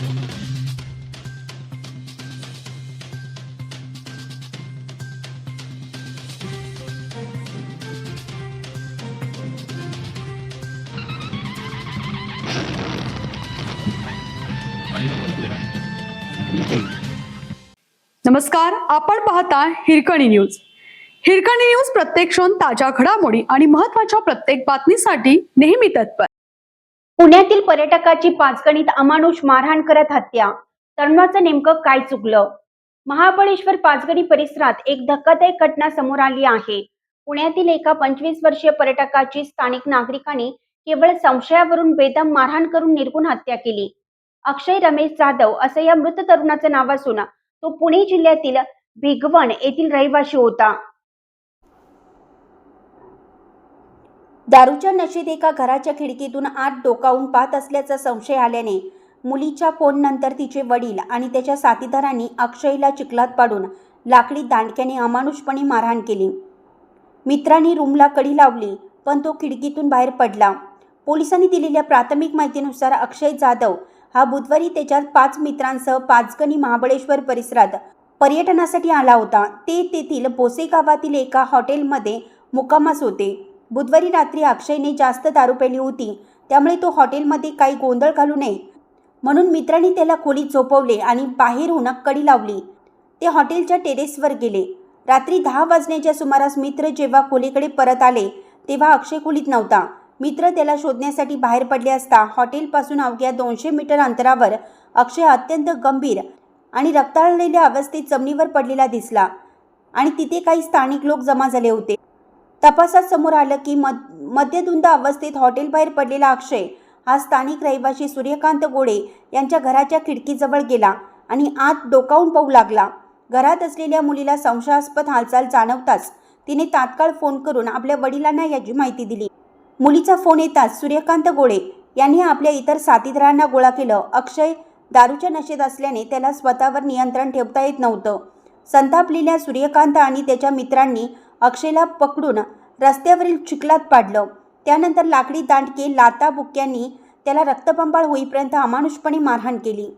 नमस्कार, आपण पाहता हिरकणी न्यूज. हिरकणी न्यूज प्रत्येक क्षण ताज्या घडामोडी आणि महत्त्वाच्या प्रत्येक बातमीसाठी नेहमी तत्पर. पुण्यातील पर्यटकाची पाचगणीत अमानुष मारहाण करत हत्या. तरुणाचं नेमकं काय चुकलं? महाबळेश्वर पाचगणी परिसरात एक धक्कादायक घटना समोर आली आहे. पुण्यातील एका 25 वर्षीय पर्यटकाची स्थानिक नागरिकांनी केवळ संशयावरून बेदम मारहाण करून निर्घृण हत्या केली. अक्षय रमेश जाधव असं या मृत तरुणाचं नाव असून तो पुणे जिल्ह्यातील भिगवण येथील रहिवासी होता. दारूच्या नशेत एका घराच्या खिडकीतून आत डोकावून पाहत असल्याचा संशय आल्याने मुलीच्या फोननंतर तिचे वडील आणि त्याच्या साथीदारांनी अक्षयला चिखलात पाडून लाकडी दांडक्याने अमानुषपणे मारहाण केली. मित्रांनी रूमला कडी लावली, पण तो खिडकीतून बाहेर पडला. पोलिसांनी दिलेल्या प्राथमिक माहितीनुसार अक्षय जाधव हा बुधवारी त्याच्या 5 मित्रांसह पाचगणी महाबळेश्वर परिसरात पर्यटनासाठी आला होता. ते तेथील भोसे गावातील एका हॉटेलमध्ये मुक्कामास होते. बुधवारी रात्री अक्षयने जास्त दारू पेली होती, त्यामुळे तो हॉटेलमध्ये काही गोंधळ घालू नये म्हणून मित्रांनी त्याला खोलीत झोपवले आणि बाहेरून कडी लावली. ते हॉटेलच्या टेरेसवर गेले. रात्री 10 वाजण्याच्या सुमारास मित्र जेव्हा खोलीकडे परत आले तेव्हा अक्षय खोलीत नव्हता. मित्र त्याला शोधण्यासाठी बाहेर पडले असता हॉटेलपासून अवघ्या 200 मीटर अंतरावर अक्षय अत्यंत गंभीर आणि रक्ताळलेल्या अवस्थेत जमिनीवर पडलेला दिसला आणि तिथे काही स्थानिक लोक जमा झाले होते. तपासात समोर आलं की मद्यधुंद अवस्थेत हॉटेलबाहेर पडलेला अक्षय हा स्थानिक रहिवासी सूर्यकांत गोळे यांच्या घराच्या खिडकीजवळ गेला आणि आत डोकावून पाहू लागला. घरात असलेल्या मुलीला संशयास्पद हालचाल जाणवताच तिने तात्काळ फोन करून आपल्या वडिलांना याची माहिती दिली. मुलीचा फोन येताच सूर्यकांत गोळे यांनी आपल्या इतर साथीदारांना गोळा केलं. अक्षय दारूच्या नशेत असल्याने त्याला स्वतःवर नियंत्रण ठेवता येत नव्हतं. संतापलेल्या सूर्यकांत आणि त्याच्या मित्रांनी अक्षयला पकडून रस्त्यावरील चिखलात पाडलं. त्यानंतर लाकडी दांडके, लाथा बुक्क्यांनी त्याला रक्तबंबाळ होईपर्यंत अमानुषपणे मारहाण केली.